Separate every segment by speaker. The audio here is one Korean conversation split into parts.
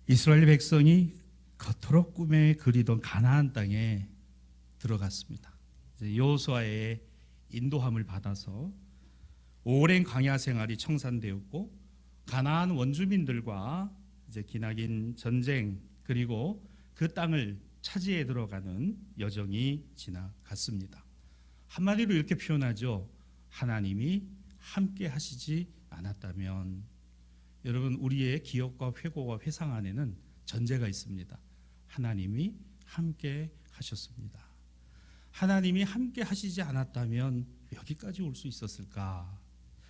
Speaker 1: 이스라엘 백성이 그토록 꿈에 그리던 가나안 땅에 들어갔습니다. 여호수아의 인도함을 받아서 오랜 광야 생활이 청산되었고, 가나안 원주민들과 이제 기나긴 전쟁, 그리고 그 땅을 차지해 들어가는 여정이 지나갔습니다. 한마디로 이렇게 표현하죠. 하나님이 함께 하시지 않았다면. 여러분, 우리의 기억과 회고와 회상 안에는 전제가 있습니다. 하나님이 함께 하셨습니다. 하나님이 함께 하시지 않았다면 여기까지 올 수 있었을까?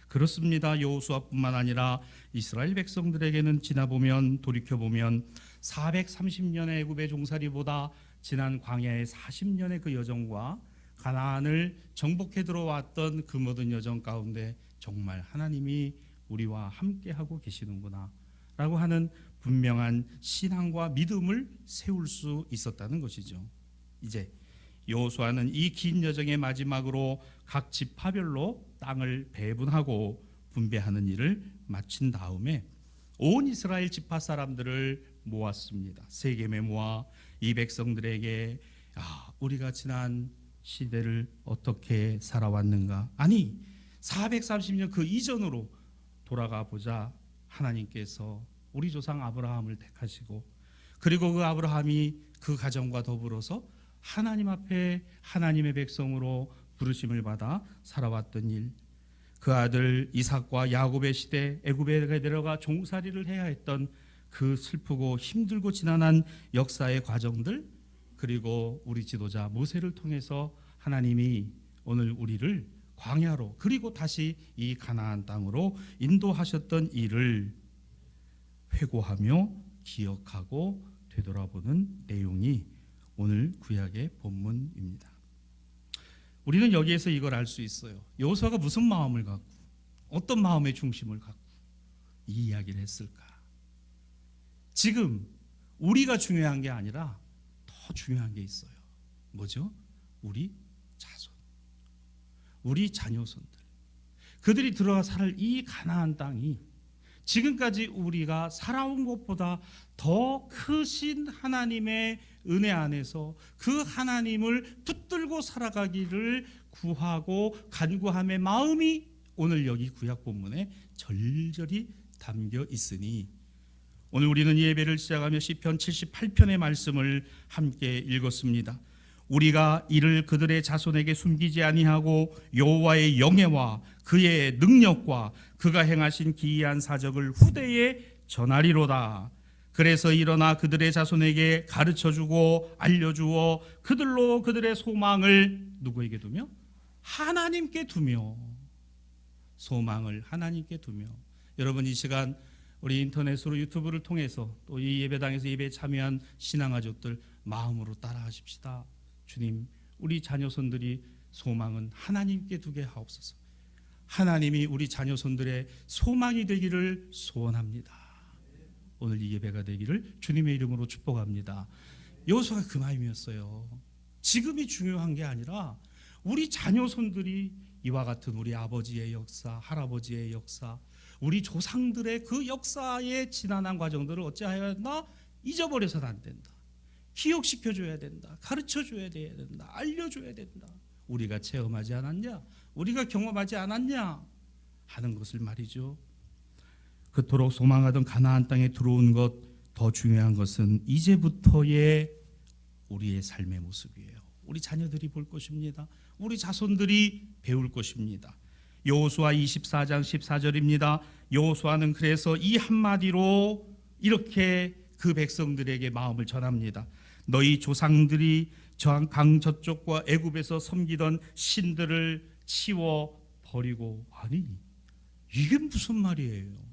Speaker 1: 그렇습니다. 여호수아뿐만 아니라 이스라엘 백성들에게는 지나보면, 돌이켜보면 430년의 애굽의 종살이보다 지난 광야의 40년의 그 여정과 가나안을 정복해 들어왔던 그 모든 여정 가운데 정말 하나님이 우리와 함께하고 계시는구나 라고 하는 분명한 신앙과 믿음을 세울 수 있었다는 것이죠. 이제 여호수아는 이 긴 여정의 마지막으로 각 지파별로 땅을 배분하고 분배하는 일을 마친 다음에 온 이스라엘 지파 사람들을 모았습니다. 세겜에 모아 이 백성들에게 우리가 지난 시대를 어떻게 살아왔는가, 아니 430년 그 이전으로 돌아가 보자. 하나님께서 우리 조상 아브라함을 택하시고, 그리고 그 아브라함이 그 가정과 더불어서 하나님 앞에 하나님의 백성으로 부르심을 받아 살아왔던 일, 그 아들 이삭과 야곱의 시대 애굽에 내려가 종살이를 해야 했던 그 슬프고 힘들고 지난한 역사의 과정들, 그리고 우리 지도자 모세를 통해서 하나님이 오늘 우리를 광야로, 그리고 다시 이 가나안 땅으로 인도하셨던 일을 회고하며 기억하고 되돌아보는 내용이 오늘 구약의 본문입니다. 우리는 여기에서 이걸 알 수 있어요. 여호수아가 무슨 마음을 갖고, 어떤 마음의 중심을 갖고 이 이야기를 했을까? 지금 우리가 중요한 게 아니라 더 중요한 게 있어요. 뭐죠? 우리 자손, 우리 자녀손들, 그들이 들어가 살 이 가나안 땅이 지금까지 우리가 살아온 것보다 더 크신 하나님의 은혜 안에서 그 하나님을 붙들고 살아가기를 구하고 간구함의 마음이 오늘 여기 구약 본문에 절절히 담겨 있으니, 오늘 우리는 예배를 시작하며 시편 78편의 말씀을 함께 읽었습니다. 우리가 이를 그들의 자손에게 숨기지 아니하고 여호와의 영예와 그의 능력과 그가 행하신 기이한 사적을 후대에 전하리로다. 그래서 일어나 그들의 자손에게 가르쳐주고 알려주어 그들로 그들의 소망을 누구에게 두며? 하나님께 두며. 소망을 하나님께 두며. 여러분, 이 시간 우리 인터넷으로 유튜브를 통해서 또 이 예배당에서 예배에 참여한 신앙가족들 마음으로 따라하십시다. 주님, 우리 자녀손들이 소망은 하나님께 두게 하옵소서. 하나님이 우리 자녀손들의 소망이 되기를 소원합니다. 오늘 이 예배가 되기를 주님의 이름으로 축복합니다. 여호수아가 그 마음이었어요. 지금이 중요한 게 아니라 우리 자녀손들이 이와 같은 우리 아버지의 역사, 할아버지의 역사, 우리 조상들의 그 역사의 지난한 과정들을 어찌하여야 한다? 잊어버려서는 안 된다. 기억시켜줘야 된다. 가르쳐줘야 된다. 알려줘야 된다. 우리가 체험하지 않았냐? 우리가 경험하지 않았냐? 하는 것을 말이죠. 그토록 소망하던 가나안 땅에 들어온 것, 더 중요한 것은 이제부터의 우리의 삶의 모습이에요. 우리 자녀들이 볼 것입니다. 우리 자손들이 배울 것입니다. 여호수아 24장 14절입니다. 여호수아는 그래서 이 한마디로 이렇게 그 백성들에게 마음을 전합니다. 너희 조상들이 강 저쪽과 애굽에서 섬기던 신들을 치워 버리고. 아니, 이게 무슨 말이에요?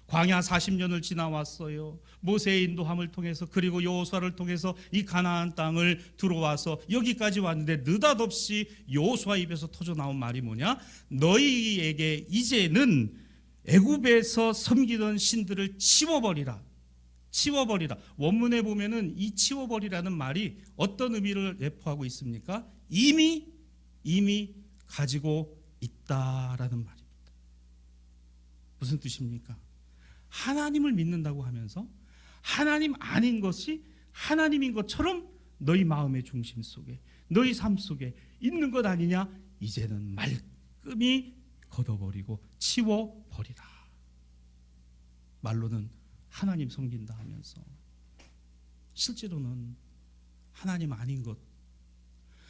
Speaker 1: 광야 40년을 지나왔어요. 모세의 인도함을 통해서, 그리고 여호수아를 통해서 이 가나안 땅을 들어와서 여기까지 왔는데 느닷없이 여호수아 입에서 터져 나온 말이 뭐냐? 너희에게 이제는 애굽에서 섬기던 신들을 치워버리라. 치워버리라. 원문에 보면은 이 치워버리라는 말이 어떤 의미를 내포하고 있습니까? 이미 가지고 있다라는 말입니다. 무슨 뜻입니까? 하나님을 믿는다고 하면서 하나님 아닌 것이 하나님인 것처럼 너희 마음의 중심 속에, 너희 삶 속에 있는 것 아니냐? 이제는 말끔히 걷어버리고 치워버리라. 말로는 하나님 섬긴다 하면서 실제로는 하나님 아닌 것,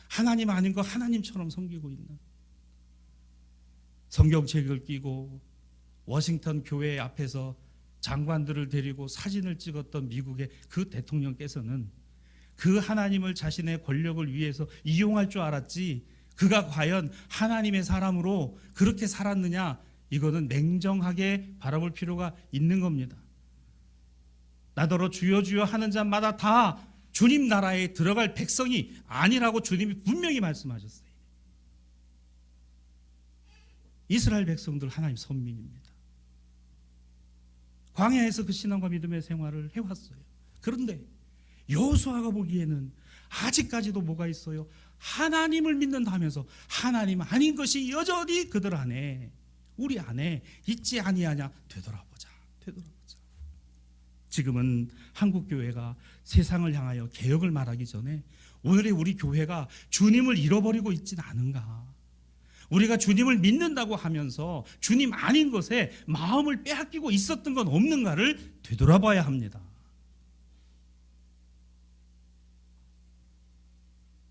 Speaker 1: 하나님 아닌 것 하나님처럼 섬기고 있는, 성경책을 끼고 워싱턴 교회 앞에서 장관들을 데리고 사진을 찍었던 미국의 그 대통령께서는 그 하나님을 자신의 권력을 위해서 이용할 줄 알았지, 그가 과연 하나님의 사람으로 그렇게 살았느냐, 이거는 냉정하게 바라볼 필요가 있는 겁니다. 나더러 주여 주여 하는 자마다 다 주님 나라에 들어갈 백성이 아니라고 주님이 분명히 말씀하셨어요. 이스라엘 백성들 하나님 선민입니다. 광야에서 그 신앙과 믿음의 생활을 해왔어요. 그런데 여호수아가 보기에는 아직까지도 뭐가 있어요? 하나님을 믿는다면서 하나님 아닌 것이 여전히 그들 안에, 우리 안에 있지 아니하냐. 되돌아보자. 지금은 한국교회가 세상을 향하여 개혁을 말하기 전에 오늘의 우리 교회가 주님을 잃어버리고 있진 않은가, 우리가 주님을 믿는다고 하면서 주님 아닌 것에 마음을 빼앗기고 있었던 건 없는가를 되돌아봐야 합니다.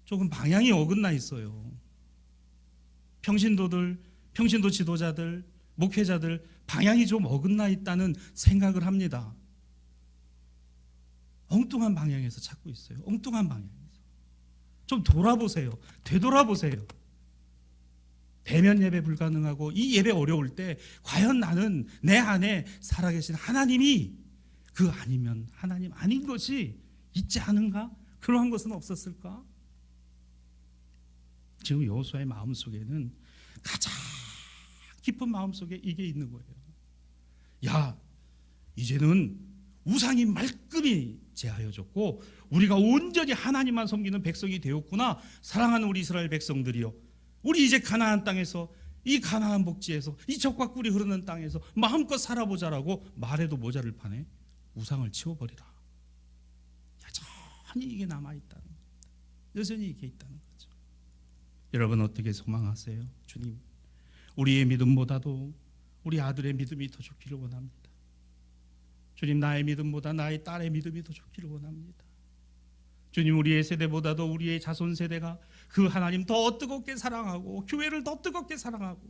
Speaker 1: 조금 방향이 어긋나 있어요. 평신도 지도자들, 목회자들 방향이 좀 어긋나 있다는 생각을 합니다. 엉뚱한 방향에서 찾고 있어요. 엉뚱한 방향에서. 좀 돌아보세요. 되돌아보세요. 대면 예배 불가능하고 이 예배 어려울 때 과연 나는 내 안에 살아계신 하나님이 그 아니면 하나님 아닌 것이 있지 않은가? 그러한 것은 없었을까? 지금 여호수아의 마음속에는 가장 깊은 마음속에 이게 있는 거예요. 야, 이제는 우상이 말끔히 제하여졌고 우리가 온전히 하나님만 섬기는 백성이 되었구나. 사랑하는 우리 이스라엘 백성들이여, 우리 이제 가나안 땅에서, 이 가나안 복지에서, 이 젖과 꿀이 흐르는 땅에서 마음껏 살아보자라고 말해도 모자를 파네. 우상을 치워버리라. 여전히 이게 남아있다는 겁니다. 여전히 이게 있다는 거죠. 여러분 어떻게 소망하세요? 주님, 우리의 믿음보다도 우리 아들의 믿음이 더 좋기를 원합니다. 주님, 나의 믿음보다 나의 딸의 믿음이 더 좋기를 원합니다. 주님, 우리의 세대보다도 우리의 자손 세대가 그 하나님 더 뜨겁게 사랑하고 교회를 더 뜨겁게 사랑하고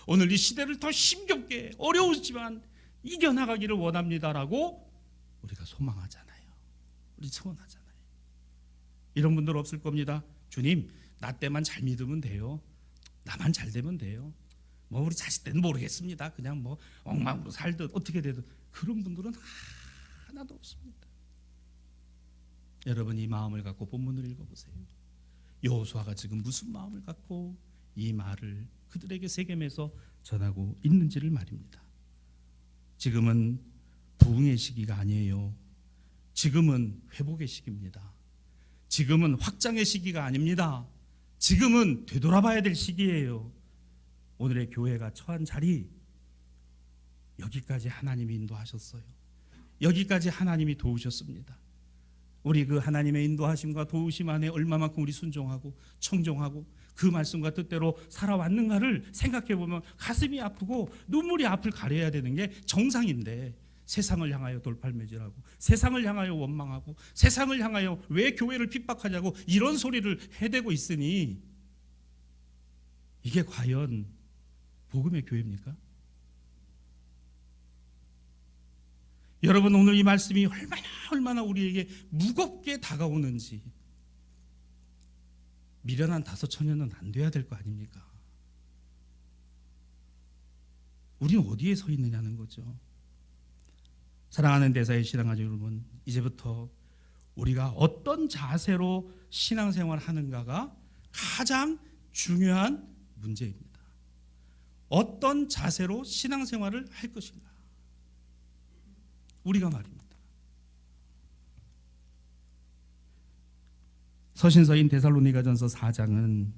Speaker 1: 오늘 이 시대를 더 힘겹게 어려우지만 이겨나가기를 원합니다라고 우리가 소망하잖아요. 우리 소원하잖아요. 이런 분들 없을 겁니다. 주님, 나 때만 잘 믿으면 돼요. 나만 잘 되면 돼요. 뭐 우리 자식 때는 모르겠습니다. 그냥 뭐 엉망으로 살듯 어떻게 되든. 그런 분들은 하나도 없습니다. 여러분 이 마음을 갖고 본문을 읽어보세요. 여호수아가 지금 무슨 마음을 갖고 이 말을 그들에게 세겜에서 전하고 있는지를 말입니다. 지금은 부흥의 시기가 아니에요. 지금은 회복의 시기입니다. 지금은 확장의 시기가 아닙니다. 지금은 되돌아봐야 될 시기예요. 오늘의 교회가 처한 자리, 여기까지 하나님이 인도하셨어요. 여기까지 하나님이 도우셨습니다. 우리 그 하나님의 인도하심과 도우심 안에 얼마만큼 우리 순종하고 청종하고 그 말씀과 뜻대로 살아왔는가를 생각해 보면 가슴이 아프고 눈물이 앞을 가려야 되는 게 정상인데, 세상을 향하여 돌팔매질하고 세상을 향하여 원망하고 세상을 향하여 왜 교회를 핍박하냐고 이런 소리를 해대고 있으니 이게 과연 복음의 교회입니까? 여러분 오늘 이 말씀이 얼마나 우리에게 무겁게 다가오는지, 미련한 5천년은 안 돼야 될 거 아닙니까? 우리는 어디에 서 있느냐는 거죠. 사랑하는 대사의 신앙가족 여러분, 이제부터 우리가 어떤 자세로 신앙생활을 하는가가 가장 중요한 문제입니다. 어떤 자세로 신앙생활을 할 것인가, 우리가 말입니다. 서신서인 데살로니가전서 4장은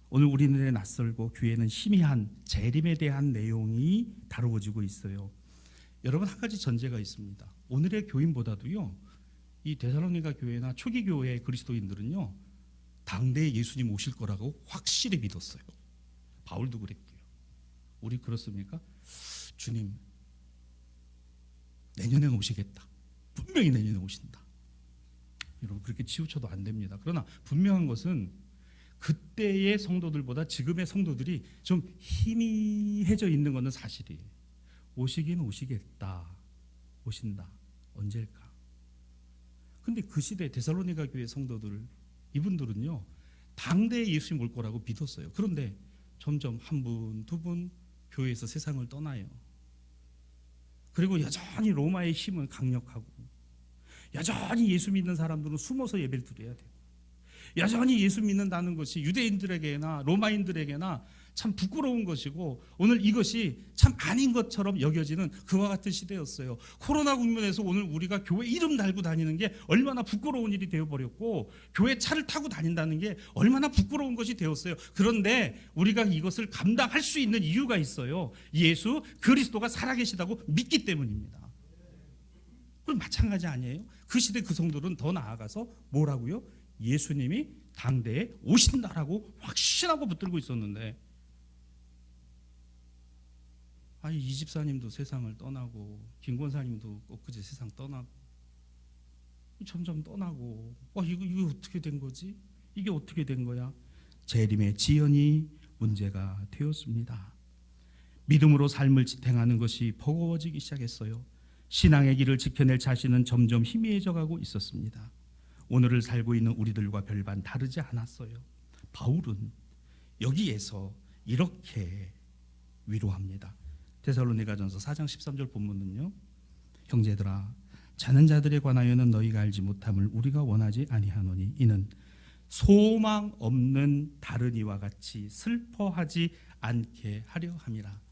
Speaker 1: 오늘 우리들의 낯설고 귀에는 희미한 재림에 대한 내용이 다루어지고 있어요. 여러분, 한 가지 전제가 있습니다. 오늘의 교인보다도요, 이 데살로니가 교회나 초기 교회의 그리스도인들은요, 당대에 예수님 오실 거라고 확실히 믿었어요. 바울도 그랬고요. 우리 그렇습니까? 주님 내년에 오시겠다. 분명히 내년에 오신다. 여러분, 그렇게 치우쳐도 안 됩니다. 그러나 분명한 것은 그때의 성도들보다 지금의 성도들이 좀 희미해져 있는 것은 사실이에요. 오시긴 오시겠다. 오신다. 언제일까? 근데 그 시대 데살로니가 교회 성도들, 이분들은요, 당대에 예수님 올 거라고 믿었어요. 그런데 점점 한 분, 두 분 교회에서 세상을 떠나요. 그리고 여전히 로마의 힘은 강력하고, 여전히 예수 믿는 사람들은 숨어서 예배를 드려야 돼요. 여전히 예수 믿는다는 것이 유대인들에게나 로마인들에게나 참 부끄러운 것이고, 오늘 이것이 참 아닌 것처럼 여겨지는 그와 같은 시대였어요. 코로나 국면에서 오늘 우리가 교회 이름 달고 다니는 게 얼마나 부끄러운 일이 되어버렸고, 교회 차를 타고 다닌다는 게 얼마나 부끄러운 것이 되었어요. 그런데 우리가 이것을 감당할 수 있는 이유가 있어요. 예수 그리스도가 살아계시다고 믿기 때문입니다. 그럼 마찬가지 아니에요? 그 시대 그 성도들은 더 나아가서 뭐라고요? 예수님이 당대에 오신다라고 확신하고 붙들고 있었는데, 아니, 이 집사님도 세상을 떠나고, 김 권사님도 엊그제 세상 떠나고, 점점 떠나고, 이거 어떻게 된 거지? 이게 어떻게 된 거야? 재림의 지연이 문제가 되었습니다. 믿음으로 삶을 지탱하는 것이 버거워지기 시작했어요. 신앙의 길을 지켜낼 자신은 점점 희미해져 가고 있었습니다. 오늘을 살고 있는 우리들과 별반 다르지 않았어요. 바울은 여기에서 이렇게 위로합니다. 데살로니가전서 4장 13절 본문은요, 형제들아, 자는 자들에 관하여는 너희가 알지 못함을 우리가 원하지 아니하노니 이는 소망 없는 다른 이와 같이 슬퍼하지 않게 하려 함이라.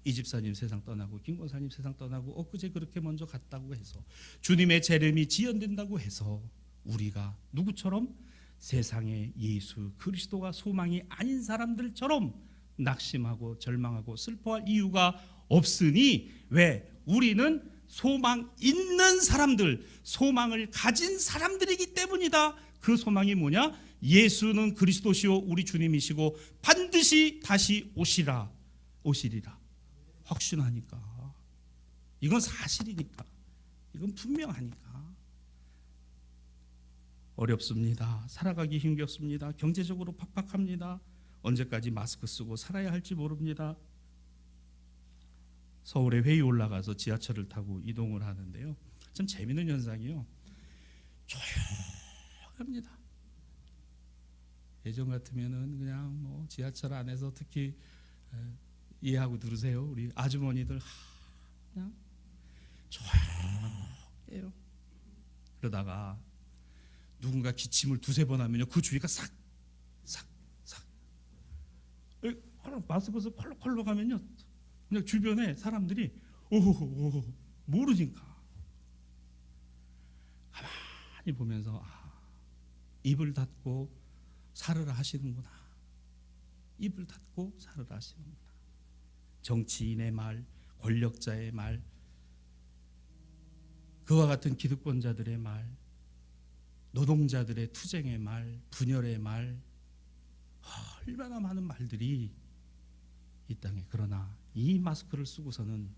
Speaker 1: 이 집사님 세상 떠나고, 김 권사님 세상 떠나고, 엊그제 그렇게 먼저 갔다고 해서, 주님의 재림이 지연된다고 해서 우리가 누구처럼? 세상에 예수 그리스도가 소망이 아닌 사람들처럼 낙심하고 절망하고 슬퍼할 이유가 없으니, 왜? 우리는 소망 있는 사람들, 소망을 가진 사람들이기 때문이다. 그 소망이 뭐냐? 예수는 그리스도시요 우리 주님이시고 반드시 다시 오시리라. 확신하니까, 이건 사실이니까, 이건 분명하니까. 어렵습니다. 살아가기 힘겹습니다. 경제적으로 팍팍합니다. 언제까지 마스크 쓰고 살아야 할지 모릅니다. 서울에 회의 올라가서 지하철을 타고 이동을 하는데요, 참 재미있는 현상이요, 조용합니다. 예전 같으면은 그냥 뭐 지하철 안에서 특히 이해하고 들으세요. 우리 아주머니들 그냥 조용해요. 그러다가 누군가 기침을 두세 번 하면요, 그 주위가 싹 마스크 서 콜록콜록 하면요, 그냥 주변에 사람들이 오호호 모르니까 가만히 보면서, 입을 닫고 살으라 하시는구나. 입을 닫고 살으라 하시는구나. 정치인의 말, 권력자의 말, 그와 같은 기득권자들의 말, 노동자들의 투쟁의 말, 분열의 말, 얼마나 많은 말들이 이 땅에. 그러나 이 마스크를 쓰고서는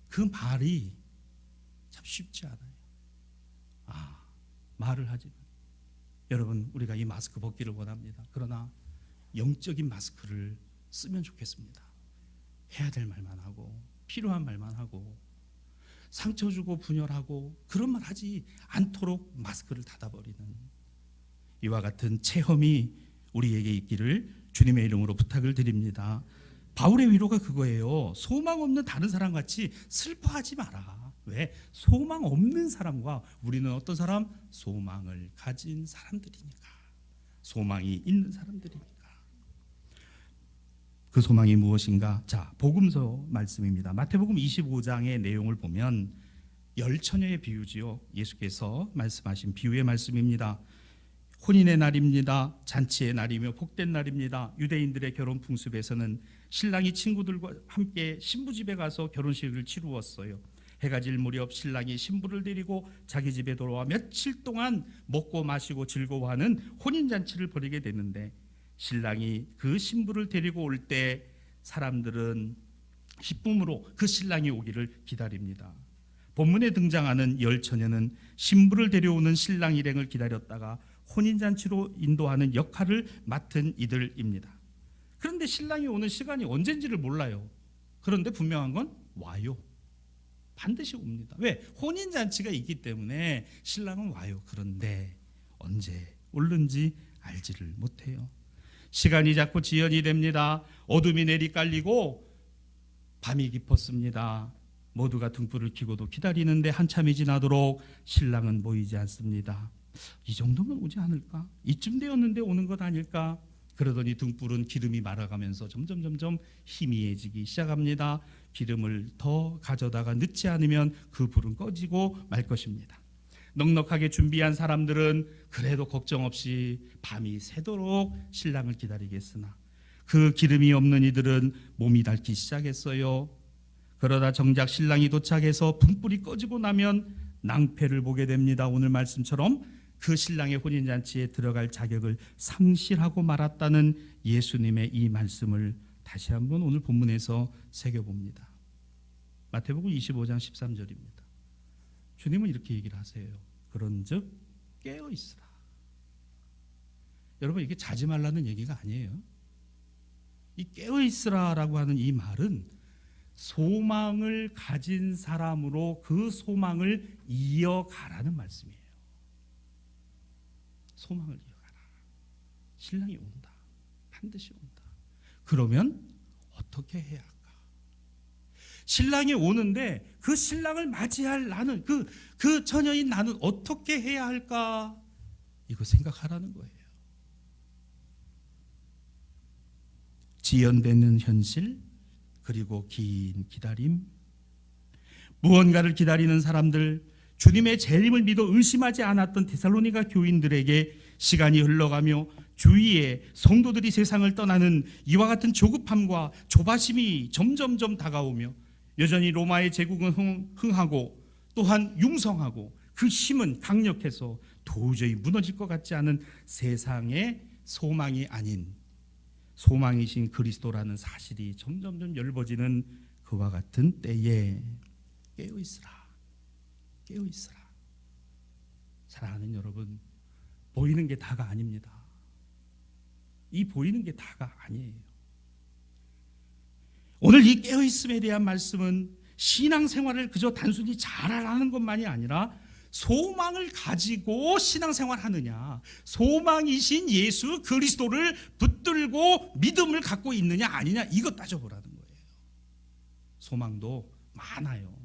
Speaker 1: 그 말이 참 쉽지 않아요. 말을 하지만, 여러분, 우리가 이 마스크 벗기를 원합니다. 그러나 영적인 마스크를 쓰면 좋겠습니다. 해야 될 말만 하고, 필요한 말만 하고, 상처 주고 분열하고 그런 말 하지 않도록 마스크를 닫아버리는, 이와 같은 체험이 우리에게 있기를 주님의 이름으로 부탁을 드립니다. 바울의 위로가 그거예요. 소망 없는 다른 사람같이 슬퍼하지 마라. 왜? 소망 없는 사람과 우리는 어떤 사람? 소망을 가진 사람들이니까, 소망이 있는 사람들이니까. 그 소망이 무엇인가? 자, 복음서 말씀입니다. 마태복음 25장의 내용을 보면 열처녀의 비유지요. 예수께서 말씀하신 비유의 말씀입니다. 혼인의 날입니다. 잔치의 날이며 복된 날입니다. 유대인들의 결혼 풍습에서는 신랑이 친구들과 함께 신부 집에 가서 결혼식을 치루었어요. 해가 질 무렵 신랑이 신부를 데리고 자기 집에 돌아와 며칠 동안 먹고 마시고 즐거워하는 혼인잔치를 벌이게 됐는데, 신랑이 그 신부를 데리고 올 때 사람들은 기쁨으로 그 신랑이 오기를 기다립니다. 본문에 등장하는 열 처녀는 신부를 데려오는 신랑 일행을 기다렸다가 혼인잔치로 인도하는 역할을 맡은 이들입니다. 그런데 신랑이 오는 시간이 언젠지를 몰라요. 그런데 분명한 건 와요. 반드시 옵니다. 왜? 혼인잔치가 있기 때문에 신랑은 와요. 그런데 언제 올는지 알지를 못해요. 시간이 자꾸 지연이 됩니다. 어둠이 내리깔리고 밤이 깊었습니다. 모두가 등불을 켜고도 기다리는데 한참이 지나도록 신랑은 보이지 않습니다. 이 정도면 오지 않을까? 이쯤 되었는데 오는 것 아닐까? 그러더니 등불은 기름이 말아가면서 점점 희미해지기 시작합니다. 기름을 더 가져다가 넣지 않으면 그 불은 꺼지고 말 것입니다. 넉넉하게 준비한 사람들은 그래도 걱정 없이 밤이 새도록 신랑을 기다리겠으나 그 기름이 없는 이들은 몸이 닳기 시작했어요. 그러다 정작 신랑이 도착해서 등불이 꺼지고 나면 낭패를 보게 됩니다. 오늘 말씀처럼 그 신랑의 혼인잔치에 들어갈 자격을 상실하고 말았다는 예수님의 이 말씀을 다시 한번 오늘 본문에서 새겨봅니다. 마태복음 25장 13절입니다. 주님은 이렇게 얘기를 하세요. 그런즉 깨어있으라. 여러분, 이게 자지 말라는 얘기가 아니에요. 이 깨어있으라라고 하는 이 말은 소망을 가진 사람으로 그 소망을 이어가라는 말씀이에요. 소망을 이어가라. 신랑이 온다. 반드시 온다. 그러면 어떻게 해야 할까? 신랑이 오는데 그 신랑을 맞이할 나는, 그 처녀인 나는 어떻게 해야 할까? 이거 생각하라는 거예요. 지연되는 현실, 그리고 긴 기다림, 무언가를 기다리는 사람들, 주님의 재림을 믿어 의심하지 않았던 데살로니가 교인들에게 시간이 흘러가며 주위에 성도들이 세상을 떠나는 이와 같은 조급함과 조바심이 점점점 다가오며 여전히 로마의 제국은 흥하고 또한 융성하고 그 힘은 강력해서 도저히 무너질 것 같지 않은 세상의 소망이 아닌 소망이신 그리스도라는 사실이 점점점 열버지는 그와 같은 때에 깨어있으라. 깨어있으라. 사랑하는 여러분, 보이는 게 다가 아닙니다. 이 보이는 게 다가 아니에요. 오늘 이 깨어있음에 대한 말씀은 신앙생활을 그저 단순히 잘하라는 것만이 아니라 소망을 가지고 신앙생활하느냐, 소망이신 예수 그리스도를 붙들고 믿음을 갖고 있느냐 아니냐, 이것 따져보라는 거예요. 소망도 많아요.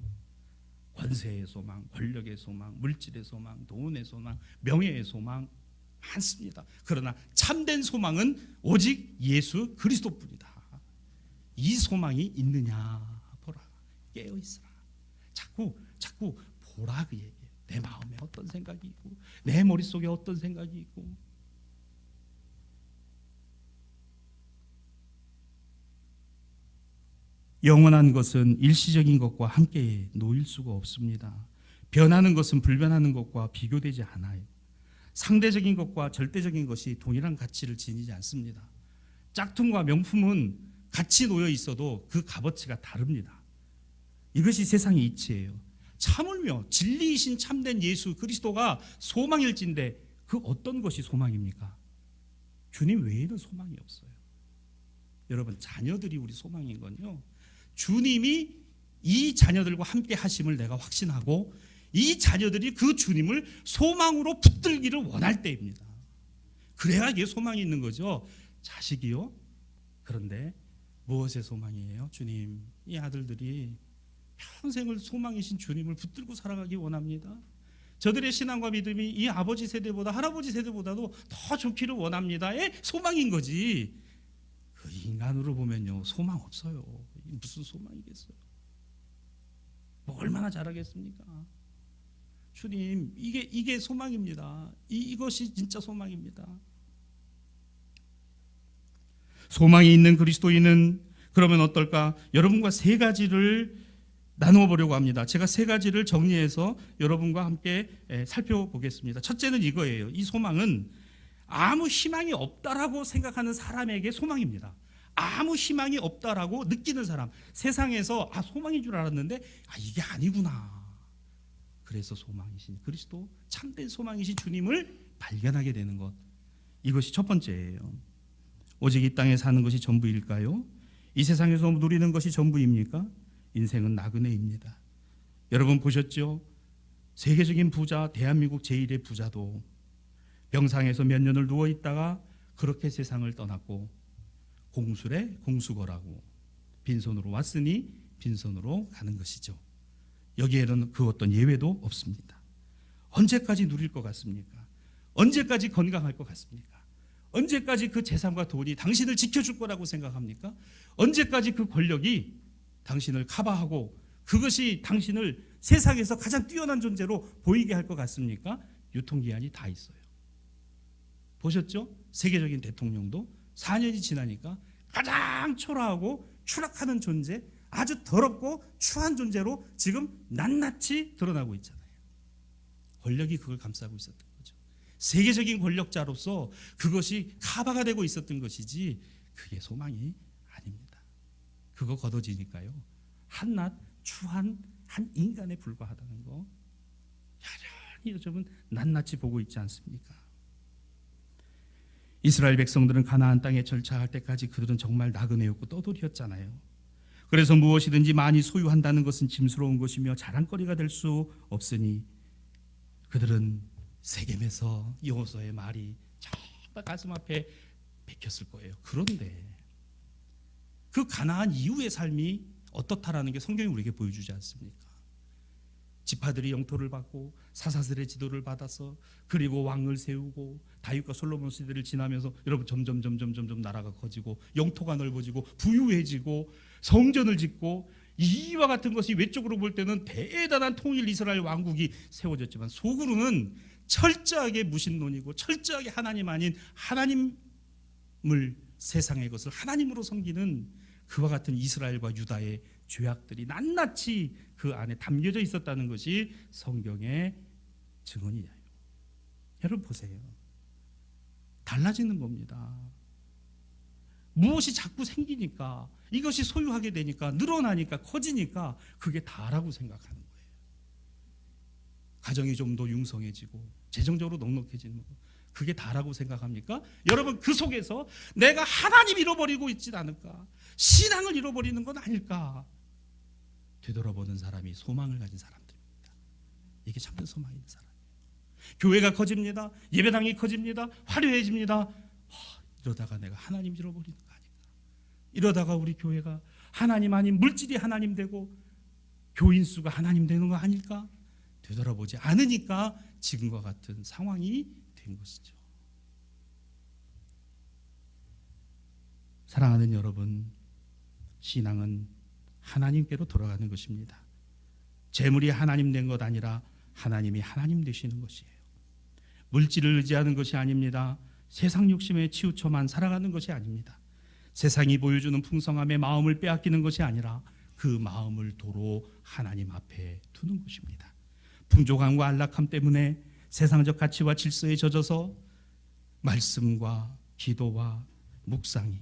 Speaker 1: 권세의 소망, 권력의 소망, 물질의 소망, 돈의 소망, 명예의 소망 많습니다. 그러나 참된 소망은 오직 예수 그리스도뿐이다. 이 소망이 있느냐 보라. 깨어있으라. 자꾸 보라 그 얘기예요. 내 마음에 어떤 생각이 있고 내 머릿속에 어떤 생각이 있고. 영원한 것은 일시적인 것과 함께 놓일 수가 없습니다. 변하는 것은 불변하는 것과 비교되지 않아요. 상대적인 것과 절대적인 것이 동일한 가치를 지니지 않습니다. 짝퉁과 명품은 같이 놓여 있어도 그 값어치가 다릅니다. 이것이 세상의 이치예요. 참으며 진리이신 참된 예수 그리스도가 소망일진데 그 어떤 것이 소망입니까? 주님 외에는 소망이 없어요. 여러분, 자녀들이 우리 소망인 건요, 주님이 이 자녀들과 함께 하심을 내가 확신하고 이 자녀들이 그 주님을 소망으로 붙들기를 원할 때입니다. 그래야 이게 소망이 있는 거죠. 자식이요? 그런데 무엇의 소망이에요? 주님, 이 아들들이 평생을 소망이신 주님을 붙들고 살아가기 원합니다. 저들의 신앙과 믿음이 이 아버지 세대보다 할아버지 세대보다도 더 좋기를 원합니다. 소망인 거지. 그 인간으로 보면요, 소망 없어요. 무슨 소망이겠어요? 뭐 얼마나 잘하겠습니까? 주님, 이게 소망입니다. 이것이 진짜 소망입니다. 소망이 있는 그리스도인은 그러면 어떨까? 여러분과 세 가지를 나누어 보려고 합니다. 제가 세 가지를 정리해서 여러분과 함께 살펴보겠습니다. 첫째는 이거예요. 이 소망은 아무 희망이 없다라고 생각하는 사람에게 소망입니다. 아무 희망이 없다라고 느끼는 사람, 세상에서 소망인 줄 알았는데 이게 아니구나. 그래서 소망이신 그리스도, 참된 소망이신 주님을 발견하게 되는 것, 이것이 첫 번째예요. 오직 이 땅에 사는 것이 전부일까요? 이 세상에서 누리는 것이 전부입니까? 인생은 나그네입니다. 여러분 보셨죠? 세계적인 부자, 대한민국 제1의 부자도 병상에서 몇 년을 누워있다가 그렇게 세상을 떠났고, 공술에 공수거라고 빈손으로 왔으니 빈손으로 가는 것이죠. 여기에는 그 어떤 예외도 없습니다. 언제까지 누릴 것 같습니까? 언제까지 건강할 것 같습니까? 언제까지 그 재산과 돈이 당신을 지켜줄 거라고 생각합니까? 언제까지 그 권력이 당신을 커버하고 그것이 당신을 세상에서 가장 뛰어난 존재로 보이게 할 것 같습니까? 유통기한이 다 있어요. 보셨죠? 세계적인 대통령도 4년이 지나니까 가장 초라하고 추락하는 존재, 아주 더럽고 추한 존재로 지금 낱낱이 드러나고 있잖아요. 권력이 그걸 감싸고 있었던 거죠. 세계적인 권력자로서 그것이 카바가 되고 있었던 것이지 그게 소망이 아닙니다. 그거 걷어지니까요, 한낱 추한 한 인간에 불과하다는 거 여전히 요즘은 낱낱이 보고 있지 않습니까? 이스라엘 백성들은 가나안 땅에 정착할 때까지 그들은 정말 나그네였고 떠돌이였잖아요. 그래서 무엇이든지 많이 소유한다는 것은 짐스러운 것이며 자랑거리가 될 수 없으니 그들은 세겜에서 여호수아의 말이 정말 가슴 앞에 박혔을 거예요. 그런데 그 가나안 이후의 삶이 어떻다라는 게 성경이 우리에게 보여주지 않습니까? 지파들이 영토를 받고 사사들의 지도를 받아서 그리고 왕을 세우고 다윗과 솔로몬 시대를 지나면서 여러분 점점 나라가 커지고 영토가 넓어지고 부유해지고 성전을 짓고 이와 같은 것이 외적으로 볼 때는 대단한 통일 이스라엘 왕국이 세워졌지만 속으로는 철저하게 무신론이고 철저하게 하나님 아닌 하나님을, 세상의 것을 하나님으로 섬기는 그와 같은 이스라엘과 유다의 죄악들이 낱낱이 그 안에 담겨져 있었다는 것이 성경의 증언이에요. 여러분 보세요. 달라지는 겁니다. 무엇이 자꾸 생기니까, 이것이 소유하게 되니까, 늘어나니까, 커지니까 그게 다라고 생각하는 거예요. 가정이 좀 더 융성해지고 재정적으로 넉넉해지는 거, 그게 다라고 생각합니까? 여러분 그 속에서 내가 하나님 잃어버리고 있지 않을까? 신앙을 잃어버리는 건 아닐까? 되돌아보는 사람이 소망을 가진 사람들입니다. 이게 참된 소망 있는 사람이에요. 교회가 커집니다. 예배당이 커집니다. 화려해집니다. 이러다가 내가 하나님 잃어버리는 거 아닐까? 이러다가 우리 교회가 하나님 아닌 물질이 하나님 되고 교인 수가 하나님 되는 거 아닐까? 되돌아보지 않으니까 지금과 같은 상황이 된 것이죠. 사랑하는 여러분, 신앙은 하나님께로 돌아가는 것입니다. 재물이 하나님 된 것 아니라 하나님이 하나님 되시는 것이에요. 물질을 의지하는 것이 아닙니다. 세상 욕심에 치우쳐만 살아가는 것이 아닙니다. 세상이 보여주는 풍성함에 마음을 빼앗기는 것이 아니라 그 마음을 도로 하나님 앞에 두는 것입니다. 풍족함과 안락함 때문에 세상적 가치와 질서에 젖어서 말씀과 기도와 묵상이,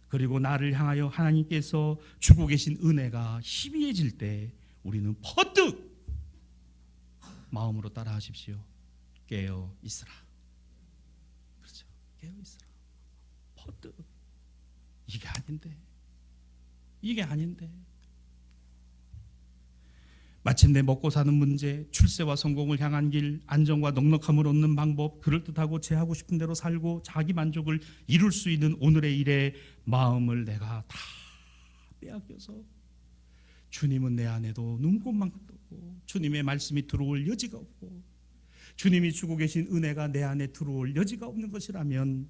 Speaker 1: 그리고 나를 향하여 하나님께서 주고 계신 은혜가 희미해질 때 우리는 퍼뜩 마음으로 따라 하십시오. 깨어 있으라. 그렇죠. 깨어 있으라. 퍼뜩. 이게 아닌데. 마침내 먹고 사는 문제, 출세와 성공을 향한 길, 안정과 넉넉함을 얻는 방법, 그럴듯하고 제 하고 싶은 대로 살고 자기 만족을 이룰 수 있는 오늘의 일에 마음을 내가 다 빼앗겨서 주님은 내 안에도 눈곱만 뜨고 주님의 말씀이 들어올 여지가 없고 주님이 주고 계신 은혜가 내 안에 들어올 여지가 없는 것이라면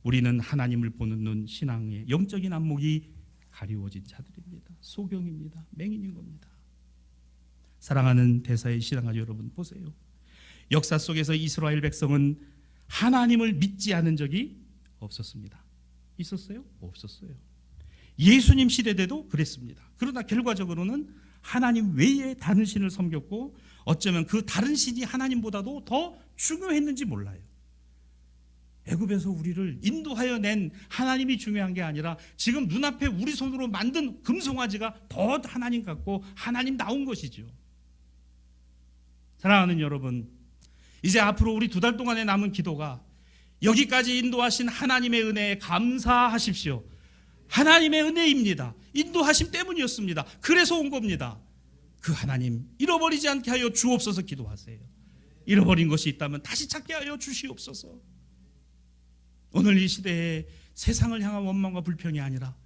Speaker 1: 우리는 하나님을 보는 눈, 신앙의 영적인 안목이 가리워진 자들입니다. 소경입니다. 맹인인 겁니다. 사랑하는 대사의 신앙가족 여러분, 보세요. 역사 속에서 이스라엘 백성은 하나님을 믿지 않은 적이 없었습니다. 있었어요? 없었어요. 예수님 시대 때도 그랬습니다. 그러나 결과적으로는 하나님 외에 다른 신을 섬겼고 어쩌면 그 다른 신이 하나님보다도 더 중요했는지 몰라요. 애굽에서 우리를 인도하여 낸 하나님이 중요한 게 아니라 지금 눈앞에 우리 손으로 만든 금송아지가 더 하나님 같고 하나님 나온 것이죠. 사랑하는 여러분, 이제 앞으로 우리 2달 동안에 남은 기도가 여기까지 인도하신 하나님의 은혜에 감사하십시오. 하나님의 은혜입니다. 인도하심 때문이었습니다. 그래서 온 겁니다. 그 하나님 잃어버리지 않게 하여 주옵소서 기도하세요. 잃어버린 것이 있다면 다시 찾게 하여 주시옵소서. 오늘 이 시대에 세상을 향한 원망과 불평이 아니라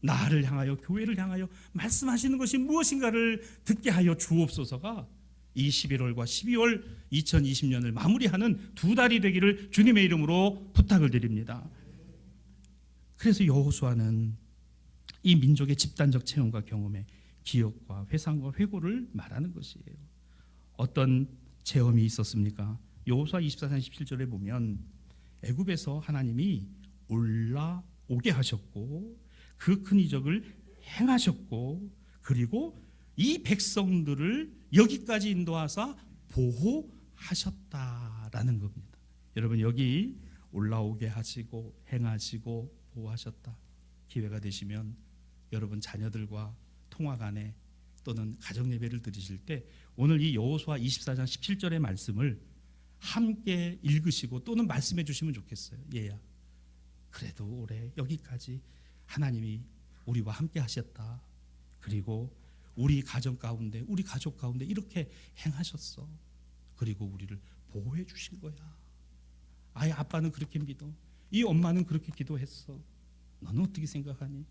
Speaker 1: 나를 향하여 교회를 향하여 말씀하시는 것이 무엇인가를 듣게 하여 주옵소서가 이 11월과 12월 2020년을 마무리하는 2달이 되기를 주님의 이름으로 부탁을 드립니다. 그래서 여호수아는 이 민족의 집단적 체험과 경험에 기억과 회상과 회고를 말하는 것이에요. 어떤 체험이 있었습니까? 여호수아 24장 17절에 보면 애굽에서 하나님이 올라오게 하셨고 그 큰 이적을 행하셨고 그리고 이 백성들을 여기까지 인도하사 보호하셨다라는 겁니다. 여러분, 여기 올라오게 하시고 행하시고 보호하셨다. 기회가 되시면 여러분 자녀들과 통화간에 또는 가정예배를 드리실 때 오늘 이 여호수아 24장 17절의 말씀을 함께 읽으시고 또는 말씀해 주시면 좋겠어요. 얘야, 그래도 올해 여기까지 하나님이 우리와 함께 하셨다. 그리고 우리 가정 가운데, 우리 가족 가운데 이렇게 행하셨어. 그리고 우리를 보호해 주신 거야. 아이 아빠는 그렇게 믿어. 이 엄마는 그렇게 기도했어. 너는 어떻게 생각하니?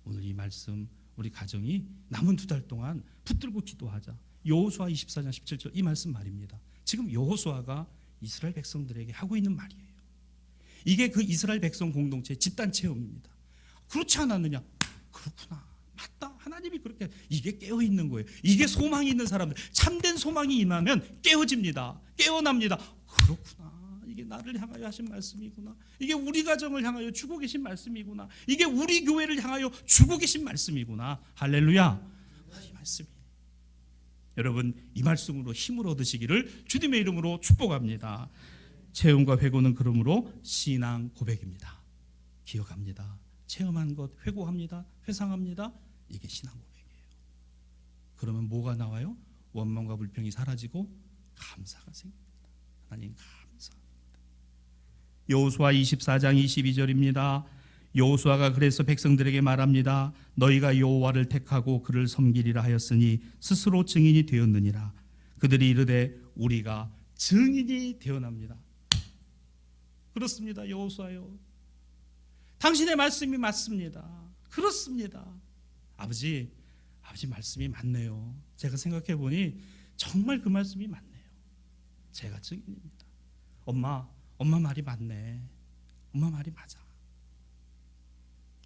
Speaker 1: 오늘 이 말씀 우리 가정이 남은 2달 동안 붙들고 기도하자. 여호수아 24장 17절 이 말씀 말입니다. 지금 여호수아가 이스라엘 백성들에게 하고 있는 말이에요. 이게 그 이스라엘 백성 공동체 집단 체험입니다. 그렇지 않았느냐? 그렇구나. 맞다. 하나님이 그렇게, 이게 깨어 있는 거예요. 이게 소망이 있는 사람들, 참된 소망이 임하면 깨어집니다. 깨어납니다. 그렇구나. 이게 나를 향하여 하신 말씀이구나. 이게 우리 가정을 향하여 주고 계신 말씀이구나. 이게 우리 교회를 향하여 주고 계신 말씀이구나. 할렐루야. 이 말씀이, 여러분 이 말씀으로 힘을 얻으시기를 주님의 이름으로 축복합니다. 체험과 회고는 그러므로 신앙 고백입니다. 기억합니다. 체험한 것 회고합니다. 회상합니다. 이게 신앙 고백이에요. 그러면 뭐가 나와요? 원망과 불평이 사라지고 감사가 생깁니다. 하나님 감사합니다. 여호수아 24장 22절입니다. 여호수아가 그래서 백성들에게 말합니다. 너희가 여호와를 택하고 그를 섬기리라 하였으니 스스로 증인이 되었느니라. 그들이 이르되 우리가 증인이 되어납니다. 그렇습니다. 여호수아요, 당신의 말씀이 맞습니다. 그렇습니다. 아버지 말씀이 맞네요. 제가 생각해 보니 정말 그 말씀이 맞네요. 제가 증인입니다. 엄마 말이 맞네. 엄마 말이 맞아.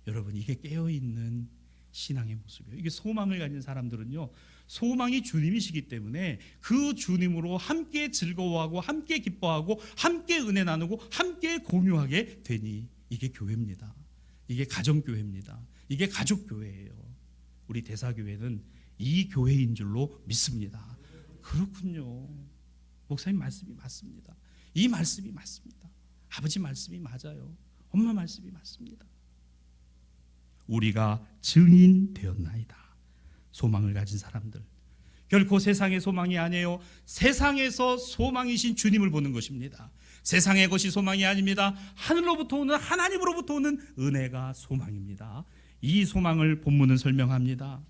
Speaker 1: 여러분, 이게 깨어있는 신앙의 모습이에요. 이게 소망을 가진 사람들은요, 소망이 주님이시기 때문에 그 주님으로 함께 즐거워하고 함께 기뻐하고 함께 은혜 나누고 함께 공유하게 되니 이게 교회입니다. 이게 가정교회입니다. 이게 가족교회예요. 우리 대사교회는 이 교회인 줄로 믿습니다. 그렇군요. 목사님 말씀이 맞습니다. 이 말씀이 맞습니다. 아버지 말씀이 맞아요. 엄마 말씀이 맞습니다. 우리가 증인 되었나이다. 소망을 가진 사람들, 결코 세상의 소망이 아니에요. 세상에서 소망이신 주님을 보는 것입니다. 세상의 것이 소망이 아닙니다. 하늘로부터 오는, 하나님으로부터 오는 은혜가 소망입니다. 이 소망을 본문은 설명합니다.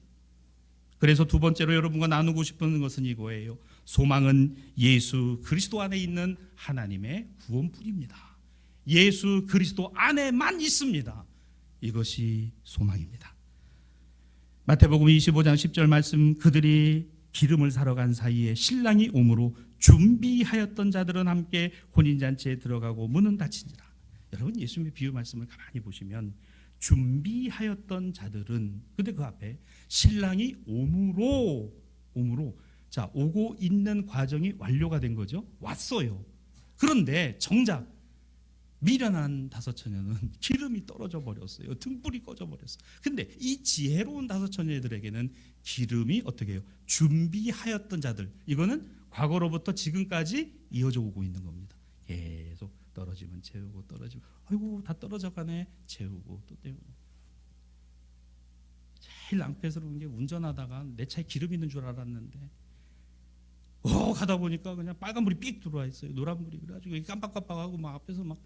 Speaker 1: 그래서 두 번째로 여러분과 나누고 싶은 것은 이거예요. 소망은 예수 그리스도 안에 있는 하나님의 구원뿐입니다. 예수 그리스도 안에만 있습니다. 이것이 소망입니다. 마태복음 25장 10절 말씀, 그들이 기름을 사러 간 사이에 신랑이 오므로 준비하였던 자들은 함께 혼인잔치에 들어가고 문은 닫히니라. 여러분, 예수님의 비유 말씀을 가만히 보시면 준비하였던 자들은, 근데 그 앞에 신랑이 오므로 자, 오고 있는 과정이 완료가 된 거죠. 왔어요. 그런데 정작 미련한 다섯 처녀는 기름이 떨어져 버렸어요. 등불이 꺼져 버렸어요. 근데 이 지혜로운 다섯 처녀들에게는 기름이 어떻게 해요? 준비하였던 자들. 이거는 과거로부터 지금까지 이어져 오고 있는 겁니다. 계속 떨어지면 채우고 떨어지면 아이고 다 떨어져 가네. 채우고 또 때우고. 제일 낭패스러운 게 운전하다가 내 차에 기름 있는 줄 알았는데 가다 보니까 그냥 빨간불이 삑 들어와 있어요. 노란불이. 그래가지고 깜빡깜빡하고 막 앞에서 막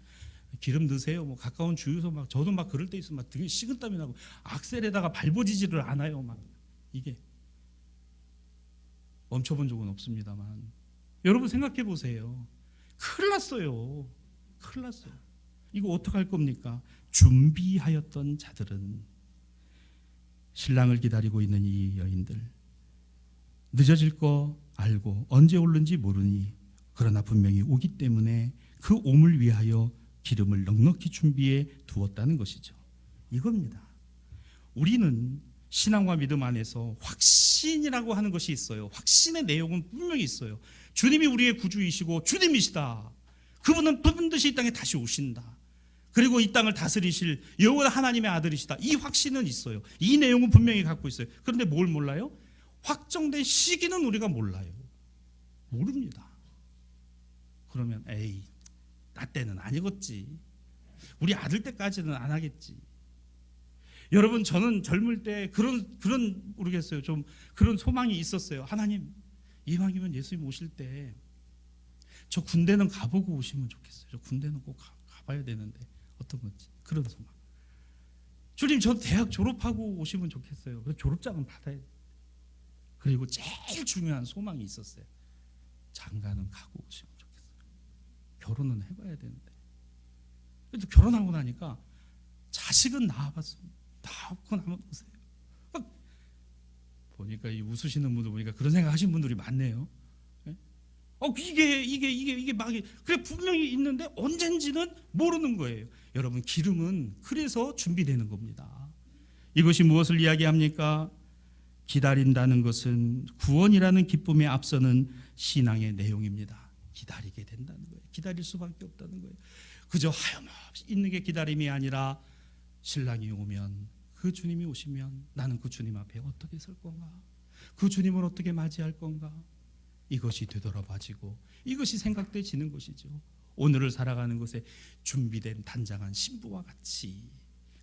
Speaker 1: 기름 넣으세요. 뭐 가까운 주유소 막 저도 막 그럴 때 있으면 막 등에 식은땀이 나고 악셀에다가 밟아지지를 않아요. 막 이게 멈춰본 적은 없습니다만 여러분 생각해 보세요. 큰일 났어요. 큰일 났어요. 이거 어떡할 겁니까? 준비하였던 자들은 신랑을 기다리고 있는 이 여인들 늦어질 거 알고 언제 오는지 모르니 그러나 분명히 오기 때문에 그 옴을 위하여 기름을 넉넉히 준비해 두었다는 것이죠. 이겁니다. 우리는 신앙과 믿음 안에서 확신이라고 하는 것이 있어요. 확신의 내용은 분명히 있어요. 주님이 우리의 구주이시고 주님이시다. 그분은 반드시 이 땅에 다시 오신다. 그리고 이 땅을 다스리실 여호와 하나님의 아들이시다. 이 확신은 있어요. 이 내용은 분명히 갖고 있어요. 그런데 뭘 몰라요? 확정된 시기는 우리가 몰라요. 모릅니다. 그러면 에이 나 때는 아니겠지. 우리 아들 때까지는 안 하겠지. 여러분 저는 젊을 때 그런 모르겠어요. 좀 그런 소망이 있었어요. 하나님 이왕이면 예수님 오실 때 저 군대는 가보고 오시면 좋겠어요. 저 군대는 꼭 가봐야 되는데 어떤 건지 그런 소망. 주님 저 대학 졸업하고 오시면 좋겠어요. 그래서 졸업장은 받아야 돼요. 그리고 제일 중요한 소망이 있었어요. 장가는 가고 오시면 좋겠어요. 결혼은 해봐야 되는데. 그래도 결혼하고 나니까 자식은 낳아봤습니다. 낳고 나면 보세요. 보니까 이 웃으시는 분들 보니까 그런 생각하시는 분들이 많네요. 이게 막 그래 분명히 있는데 언젠지는 모르는 거예요. 여러분 기름은 그래서 준비되는 겁니다. 이것이 무엇을 이야기합니까? 기다린다는 것은 구원이라는 기쁨에 앞서는 신앙의 내용입니다. 기다리게 된다는 거예요. 기다릴 수밖에 없다는 거예요. 그저 하염없이 있는 게 기다림이 아니라 신랑이 오면 그 주님이 오시면 나는 그 주님 앞에 어떻게 설 건가? 그 주님을 어떻게 맞이할 건가? 이것이 되돌아봐지고 이것이 생각되지는 것이죠. 오늘을 살아가는 것에 준비된 단장한 신부와 같이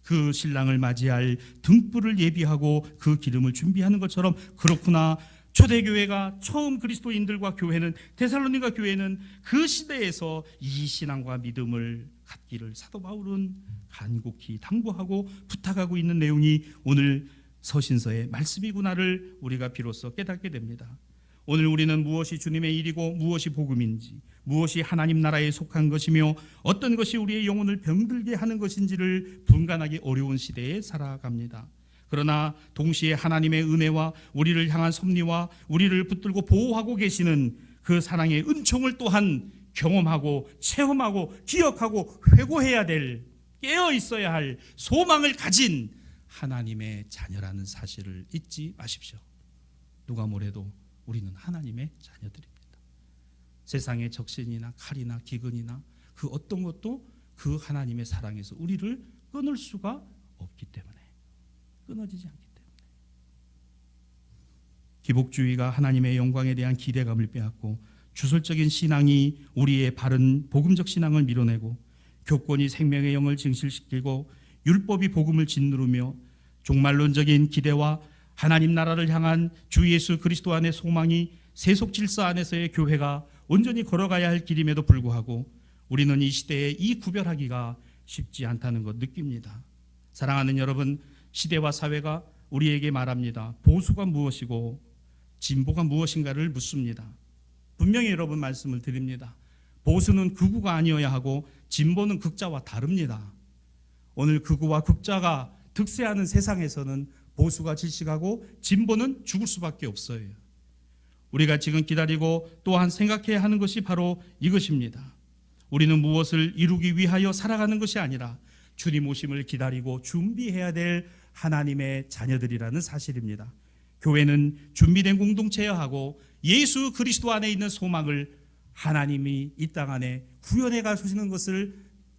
Speaker 1: 그 신랑을 맞이할 등불을 예비하고 그 기름을 준비하는 것처럼 그렇구나. 초대교회가 처음 그리스도인들과 교회는 데살로니가 교회는 그 시대에서 이 신앙과 믿음을 갖기를 사도 바울은 간곡히 당부하고 부탁하고 있는 내용이 오늘 서신서의 말씀이구나를 우리가 비로소 깨닫게 됩니다. 오늘 우리는 무엇이 주님의 일이고 무엇이 복음인지, 무엇이 하나님 나라에 속한 것이며 어떤 것이 우리의 영혼을 병들게 하는 것인지를 분간하기 어려운 시대에 살아갑니다. 그러나 동시에 하나님의 은혜와 우리를 향한 섭리와 우리를 붙들고 보호하고 계시는 그 사랑의 은총을 또한 경험하고 체험하고 기억하고 회고해야 될, 깨어 있어야 할 소망을 가진 하나님의 자녀라는 사실을 잊지 마십시오. 누가 뭐래도 우리는 하나님의 자녀들입니다. 세상의 적신이나 칼이나 기근이나 그 어떤 것도 그 하나님의 사랑에서 우리를 끊을 수가 없기 때문에, 끊어지지 않기 때문에. 기복주의가 하나님의 영광에 대한 기대감을 빼앗고 주설적인 신앙이 우리의 바른 복음적 신앙을 밀어내고 교권이 생명의 영을 증실시키고 율법이 복음을 짓누르며 종말론적인 기대와 하나님 나라를 향한 주 예수 그리스도 안의 소망이 세속 질서 안에서의 교회가 온전히 걸어가야 할 길임에도 불구하고 우리는 이 시대에 이 구별하기가 쉽지 않다는 것 느낍니다. 사랑하는 여러분, 시대와 사회가 우리에게 말합니다. 보수가 무엇이고 진보가 무엇인가를 묻습니다. 분명히 여러분 말씀을 드립니다. 보수는 극우가 아니어야 하고 진보는 극자와 다릅니다. 오늘 극우와 극자가 득세하는 세상에서는 보수가 질식하고 진보는 죽을 수밖에 없어요. 우리가 지금 기다리고 또한 생각해야 하는 것이 바로 이것입니다. 우리는 무엇을 이루기 위하여 살아가는 것이 아니라 주님 오심을 기다리고 준비해야 될 하나님의 자녀들이라는 사실입니다. 교회는 준비된 공동체여야 하고 예수 그리스도 안에 있는 소망을 하나님이 이 땅 안에 구현해 가시는 것을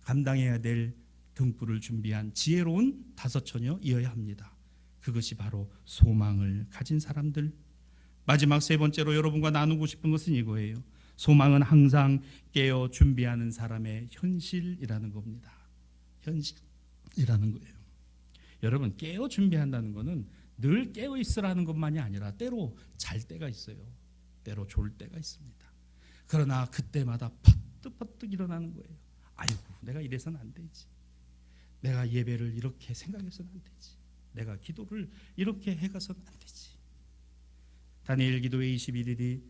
Speaker 1: 감당해야 될 등불을 준비한 지혜로운 다섯 처녀이어야 합니다. 그것이 바로 소망을 가진 사람들. 마지막 세 번째로 여러분과 나누고 싶은 것은 이거예요. 소망은 항상 깨어 준비하는 사람의 현실이라는 겁니다. 현실이라는 거예요. 여러분, 깨어 준비한다는 것은 늘 깨어 있으라는 것만이 아니라 때로 잘 때가 있어요. 때로 졸 때가 있습니다. 그러나 그때마다 퍼뜩퍼뜩 일어나는 거예요. 아이고, 내가 이래서는 안 되지. 내가 예배를 이렇게 생각해서는 안 되지. 내가 기도를 이렇게 해가서는 안 되지. 다니엘 기도회 21일이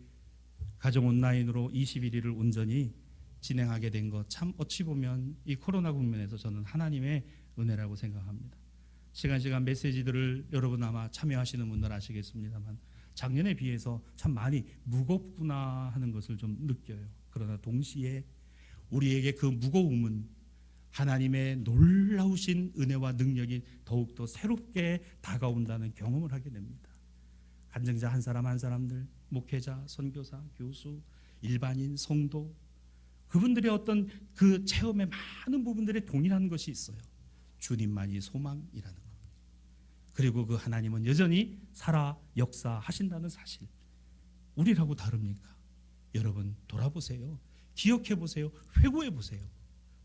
Speaker 1: 가정 온라인으로 21일을 온전히 진행하게 된 것, 참 어찌 보면 이 코로나 국면에서 저는 하나님의 은혜라고 생각합니다. 시간 메시지들을 여러분 아마 참여하시는 분들 아시겠습니다만 작년에 비해서 참 많이 무겁구나 하는 것을 좀 느껴요. 그러나 동시에 우리에게 그 무거움은 하나님의 놀라우신 은혜와 능력이 더욱더 새롭게 다가온다는 경험을 하게 됩니다. 간증자 한 사람 한 사람들, 목회자, 선교사, 교수, 일반인, 성도, 그분들의 어떤 그 체험의 많은 부분들에 동일한 것이 있어요. 주님만이 소망이라는 것. 그리고 그 하나님은 여전히 살아 역사하신다는 사실. 우리라고 다릅니까? 여러분 돌아보세요. 기억해 보세요. 회고해 보세요.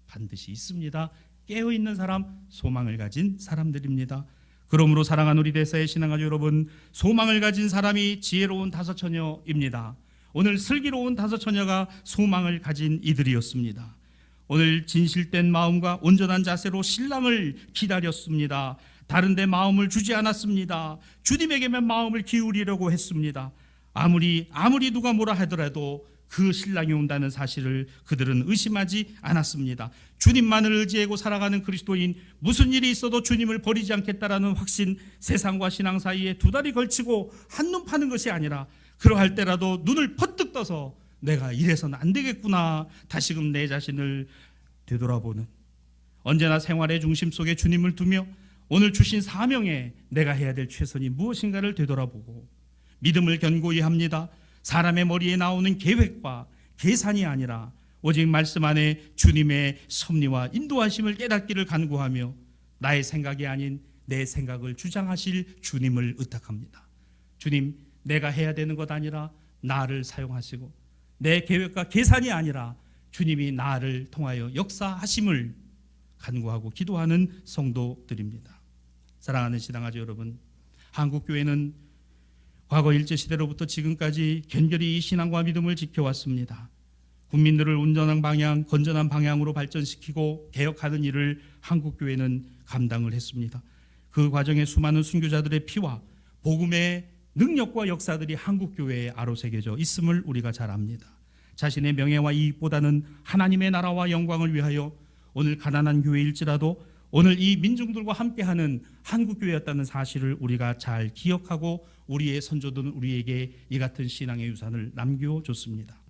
Speaker 1: 반드시 있습니다. 깨어있는 사람, 소망을 가진 사람들입니다. 그러므로 사랑하는 우리 대사의 신앙가족 여러분, 소망을 가진 사람이 지혜로운 다섯 처녀입니다. 오늘 슬기로운 다섯 처녀가 소망을 가진 이들이었습니다. 오늘 진실된 마음과 온전한 자세로 신랑을 기다렸습니다. 다른 데 마음을 주지 않았습니다. 주님에게만 마음을 기울이려고 했습니다. 아무리 누가 뭐라 하더라도 그 신랑이 온다는 사실을 그들은 의심하지 않았습니다. 주님만을 의지하고 살아가는 그리스도인, 무슨 일이 있어도 주님을 버리지 않겠다라는 확신, 세상과 신앙 사이에 두 다리 걸치고 한눈 파는 것이 아니라 그러할 때라도 눈을 퍼뜩 떠서 내가 이래서는 안 되겠구나, 다시금 내 자신을 되돌아보는, 언제나 생활의 중심 속에 주님을 두며 오늘 주신 사명에 내가 해야 될 최선이 무엇인가를 되돌아보고 믿음을 견고히 합니다. 사람의 머리에 나오는 계획과 계산이 아니라 오직 말씀 안에 주님의 섭리와 인도하심을 깨닫기를 간구하며 나의 생각이 아닌 내 생각을 주장하실 주님을 의탁합니다. 주님, 내가 해야 되는 것 아니라 나를 사용하시고 내 계획과 계산이 아니라 주님이 나를 통하여 역사하심을 간구하고 기도하는 성도들입니다. 사랑하는 신앙가족 여러분, 한국교회는 과거 일제시대로부터 지금까지 견결히 이 신앙과 믿음을 지켜왔습니다. 국민들을 온전한 방향, 건전한 방향으로 발전시키고 개혁하는 일을 한국교회는 감당을 했습니다. 그 과정에 수많은 순교자들의 피와 복음의 능력과 역사들이 한국교회에 아로새겨져 있음을 우리가 잘 압니다. 자신의 명예와 이익보다는 하나님의 나라와 영광을 위하여 오늘 가난한 교회일지라도 오늘 이 민중들과 함께하는 한국교회였다는 사실을 우리가 잘 기억하고 우리의 선조들은 우리에게 이 같은 신앙의 유산을 남겨줬습니다.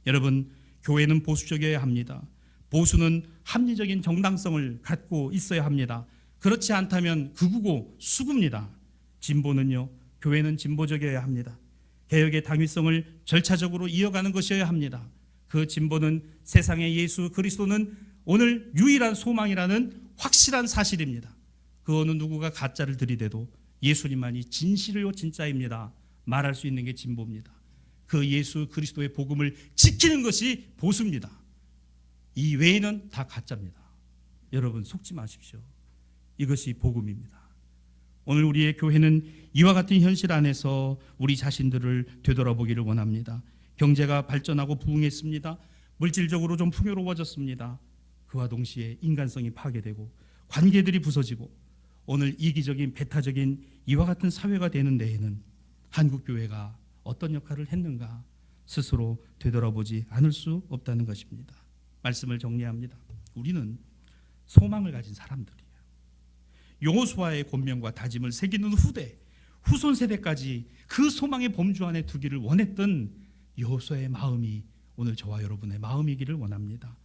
Speaker 1: 여러분, 교회는 보수적이어야 합니다. 보수는 합리적인 정당성을 갖고 있어야 합니다. 그렇지 않다면 극우고 수구입니다. 진보는요, 교회는 진보적이어야 합니다. 개혁의 당위성을 절차적으로 이어가는 것이어야 합니다. 그 진보는 세상의 예수 그리스도는 오늘 유일한 소망이라는 확실한 사실입니다. 그 어느 누구가 가짜를 들이대도 예수님만이 진실이요 진짜입니다 말할 수 있는 게 진보입니다. 그 예수 그리스도의 복음을 지키는 것이 보수입니다. 이 외에는 다 가짜입니다. 여러분 속지 마십시오. 이것이 복음입니다. 오늘 우리의 교회는 이와 같은 현실 안에서 우리 자신들을 되돌아보기를 원합니다. 경제가 발전하고 부흥했습니다. 물질적으로 좀 풍요로워졌습니다. 그와 동시에 인간성이 파괴되고 관계들이 부서지고 오늘 이기적인 배타적인 이와 같은 사회가 되는 데에는 한국교회가 어떤 역할을 했는가 스스로 되돌아보지 않을 수 없다는 것입니다. 말씀을 정리합니다. 우리는 소망을 가진 사람들이에요. 여호수아의 권면과 다짐을 새기는 후손 세대까지 그 소망의 범주 안에 두기를 원했던 여호수아의 마음이 오늘 저와 여러분의 마음이기를 원합니다.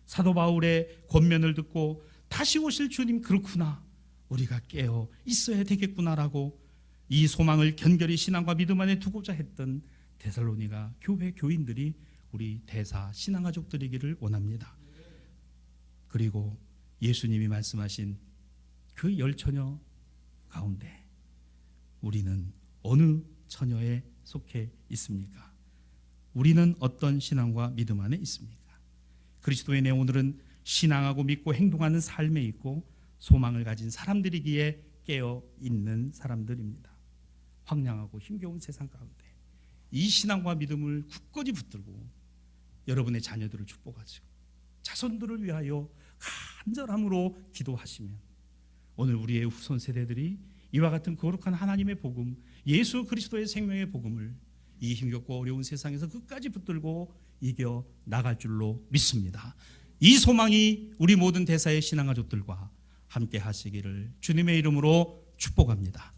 Speaker 1: 사도 바울의 권면을 듣고 다시 오실 주님 그렇구나, 우리가 깨어 있어야 되겠구나라고 이 소망을 견결히 신앙과 믿음 안에 두고자 했던 데살로니가 교회 교인들이 우리 대사 신앙가족들이기를 원합니다. 그리고 예수님이 말씀하신 그 열 처녀 가운데 우리는 어느 처녀에 속해 있습니까? 우리는 어떤 신앙과 믿음 안에 있습니까? 그리스도인의 오늘은 신앙하고 믿고 행동하는 삶에 있고 소망을 가진 사람들이기에 깨어 있는 사람들입니다. 황량하고 힘겨운 세상 가운데 이 신앙과 믿음을 굳건히 붙들고 여러분의 자녀들을 축복하시고 자손들을 위하여 간절함으로 기도하시면 오늘 우리의 후손 세대들이 이와 같은 거룩한 하나님의 복음, 예수 그리스도의 생명의 복음을 이 힘겹고 어려운 세상에서 끝까지 붙들고 이겨 나갈 줄로 믿습니다. 이 소망이 우리 모든 대사의 신앙가족들과 함께 하시기를 주님의 이름으로 축복합니다.